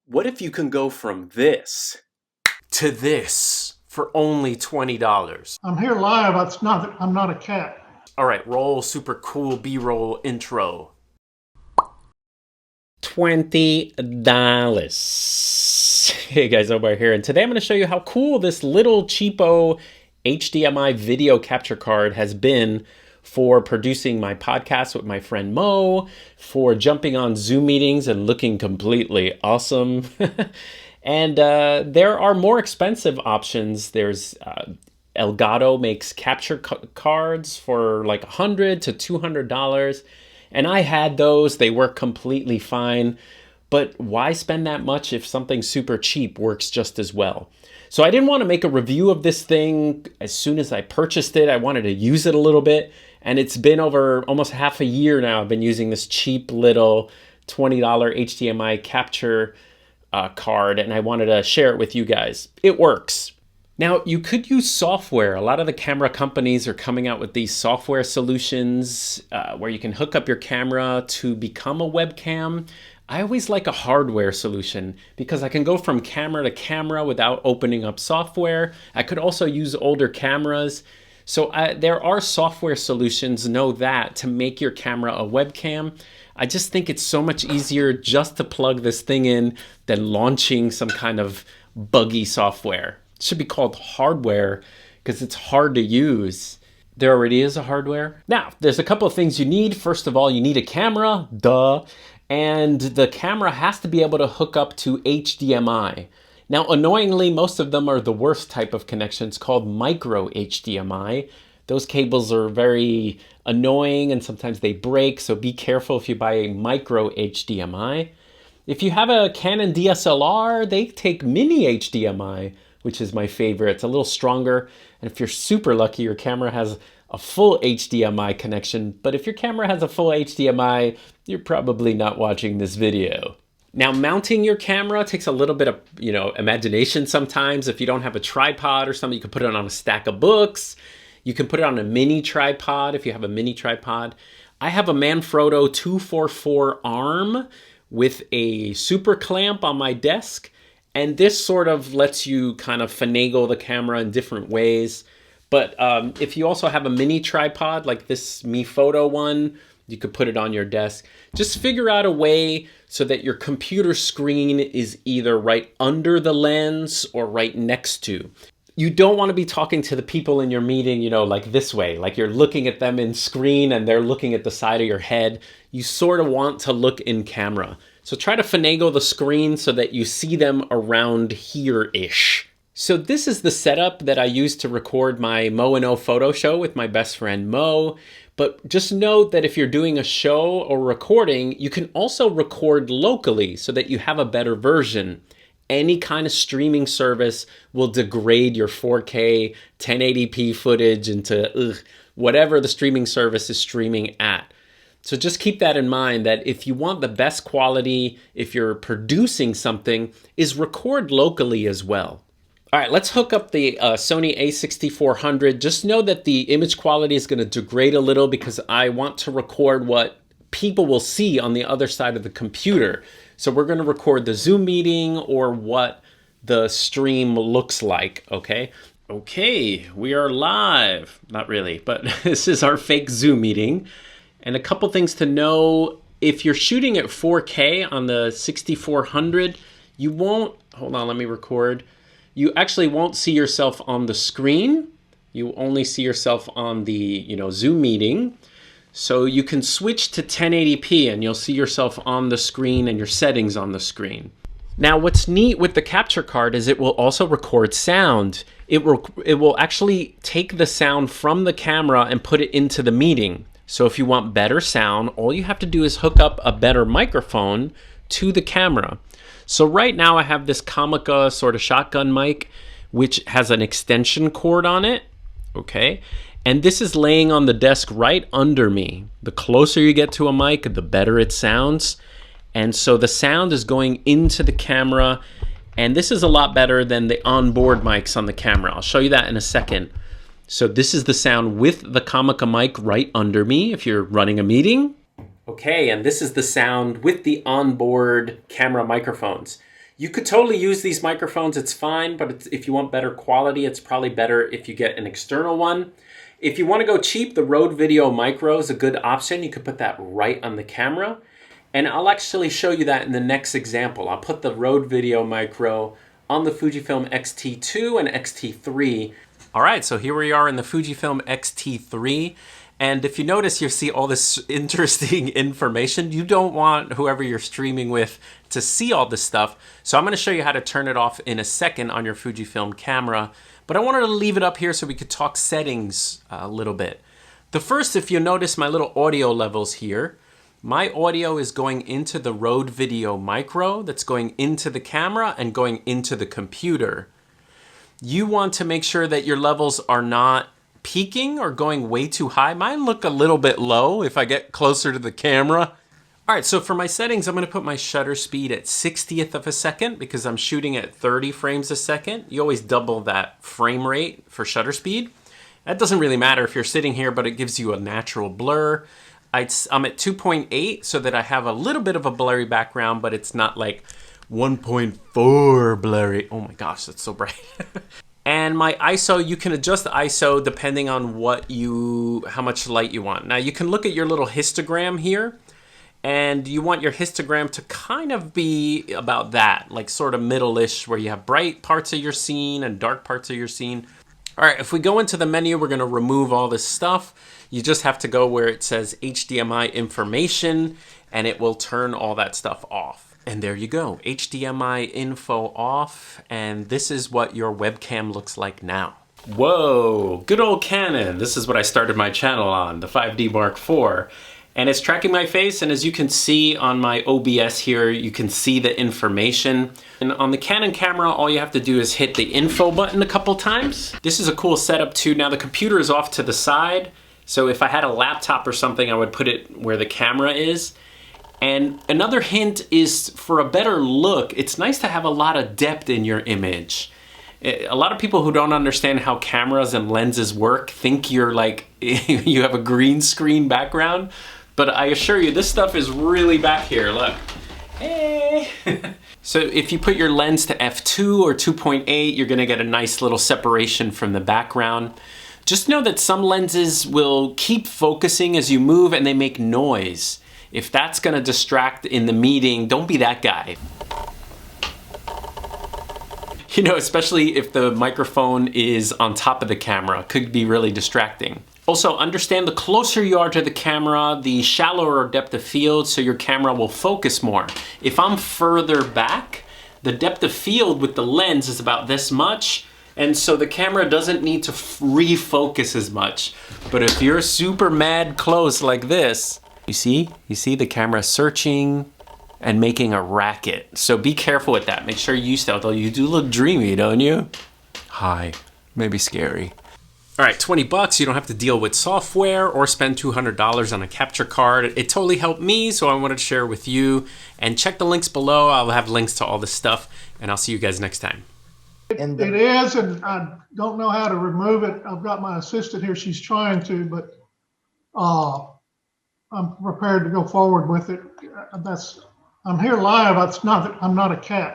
What if you can go from this to this for only $20? I'm here live. I'm not a cat. All right, roll super cool B-roll intro. $20. Hey guys, Omar here, and today I'm going to show you how cool this little cheapo HDMI video capture card has been for producing my podcast with my friend Mo, for jumping on Zoom meetings and looking completely awesome. And there are more expensive options. There's Elgato makes capture cards for like $100 to $200. And I had those. They work completely fine. But why spend that much if something super cheap works just as well? So I didn't want to make a review of this thing as soon as I purchased it. I wanted to use it a little bit. And it's been over almost half a year now. I've been using this cheap little $20 HDMI capture card, and I wanted to share it with you guys. It works. Now, you could use software. A lot of the camera companies are coming out with these software solutions where you can hook up your camera to become a webcam. I always like a hardware solution because I can go from camera to camera without opening up software. I could also use older cameras. So there are software solutions, know that, to make your camera a webcam. I just think it's so much easier just to plug this thing in than launching some kind of buggy software. It should be called hardware because it's hard to use. There already is a hardware. Now, there's a couple of things you need. First of all, you need a camera, duh. And the camera has to be able to hook up to HDMI. Now, annoyingly, most of them are the worst type of connections called micro HDMI. Those cables are very annoying and sometimes they break, so be careful if you buy a micro HDMI. If you have a Canon DSLR, they take mini HDMI, which is my favorite. It's a little stronger, and if you're super lucky, your camera has a full HDMI connection. But if your camera has a full HDMI, you're probably not watching this video. Now, mounting your camera takes a little bit of, imagination sometimes. If you don't have a tripod or something, you can put it on a stack of books. You can put it on a mini tripod if you have a mini tripod. I have a Manfrotto 244 arm with a super clamp on my desk. And this sort of lets you kind of finagle the camera in different ways. But if you also have a mini tripod like this Mi Photo one, you could put it on your desk. Just figure out a way so that your computer screen is either right under the lens or right next to. You don't want to be talking to the people in your meeting, like this way, like you're looking at them in screen and they're looking at the side of your head. You sort of want to look in camera. So try to finagle the screen so that you see them around here-ish. So this is the setup that I use to record my Mo and O photo show with my best friend Mo. But just note that if you're doing a show or recording, you can also record locally so that you have a better version. Any kind of streaming service will degrade your 4K 1080p footage into whatever the streaming service is streaming at. So just keep that in mind, that if you want the best quality, if you're producing something, is record locally as well. All right, let's hook up the Sony a6400. Just know that the image quality is going to degrade a little because I want to record what people will see on the other side of the computer. So we're going to record the Zoom meeting or what the stream looks like, okay? Okay, we are live. Not really, but this is our fake Zoom meeting. And a couple things to know. If you're shooting at 4K on the 6400, you won't, hold on, let me record. You actually won't see yourself on the screen. You only see yourself on the, Zoom meeting. So you can switch to 1080p and you'll see yourself on the screen and your settings on the screen. Now, what's neat with the capture card is it will also record sound. It will actually take the sound from the camera and put it into the meeting. So if you want better sound, all you have to do is hook up a better microphone to the camera. So right now I have this Comica sort of shotgun mic, which has an extension cord on it, okay? And this is laying on the desk right under me. The closer you get to a mic, the better it sounds. And so the sound is going into the camera, and this is a lot better than the onboard mics on the camera. I'll show you that in a second. So this is the sound with the Comica mic right under me if you're running a meeting. Okay, and this is the sound with the onboard camera microphones. You could totally use these microphones, it's fine, but if you want better quality, it's probably better if you get an external one. If you want to go cheap, the Rode Video Micro is a good option. You could put that right on the camera. And I'll actually show you that in the next example. I'll put the Rode Video Micro on the Fujifilm X-T2 and X-T3. All right, so here we are in the Fujifilm X-T3. And if you notice, you see all this interesting information. You don't want whoever you're streaming with to see all this stuff. So I'm going to show you how to turn it off in a second on your Fujifilm camera. But I wanted to leave it up here so we could talk settings a little bit. The first, if you notice my little audio levels here, my audio is going into the Rode Video Micro, that's going into the camera and going into the computer. You want to make sure that your levels are not peaking or going way too high. Mine look a little bit low if I get closer to the camera. All right, so for my settings, I'm gonna put my shutter speed at 60th of a second because I'm shooting at 30 frames a second. You always double that frame rate for shutter speed. That doesn't really matter if you're sitting here, but it gives you a natural blur. I'm at 2.8 so that I have a little bit of a blurry background, but it's not like 1.4 blurry. Oh my gosh, that's so bright. And my ISO, you can adjust the ISO depending on how much light you want. Now you can look at your little histogram here, and you want your histogram to kind of be about that, like sort of middle-ish, where you have bright parts of your scene and dark parts of your scene. All right, if we go into the menu, we're gonna remove all this stuff. You just have to go where it says HDMI information, and it will turn all that stuff off. And there you go, HDMI info off, and this is what your webcam looks like now. Whoa, good old Canon. This is what I started my channel on, the 5D Mark IV. And it's tracking my face, and as you can see on my OBS here, you can see the information. And on the Canon camera, all you have to do is hit the info button a couple times. This is a cool setup too. Now the computer is off to the side, so if I had a laptop or something, I would put it where the camera is. And another hint is, for a better look, it's nice to have a lot of depth in your image. A lot of people who don't understand how cameras and lenses work think you're like, you have a green screen background, but I assure you this stuff is really back here, look. Hey! So if you put your lens to f2 or 2.8, you're gonna get a nice little separation from the background. Just know that some lenses will keep focusing as you move and they make noise. If that's gonna distract in the meeting, don't be that guy. You know, especially if the microphone is on top of the camera, could be really distracting. Also, understand the closer you are to the camera, the shallower depth of field, so your camera will focus more. If I'm further back, the depth of field with the lens is about this much, and so the camera doesn't need to refocus as much. But if you're super mad close like this, you see the camera searching and making a racket. So be careful with that. Make sure you use that, although you do look dreamy, don't you? Hi, maybe scary. All right, 20 bucks, you don't have to deal with software or spend $200 on a capture card. It totally helped me, so I wanted to share it with you. And check the links below. I'll have links to all this stuff, and I'll see you guys next time. It is, and I don't know how to remove it. I've got my assistant here. She's trying to, but I'm prepared to go forward with it. I'm here live. I'm not a cat.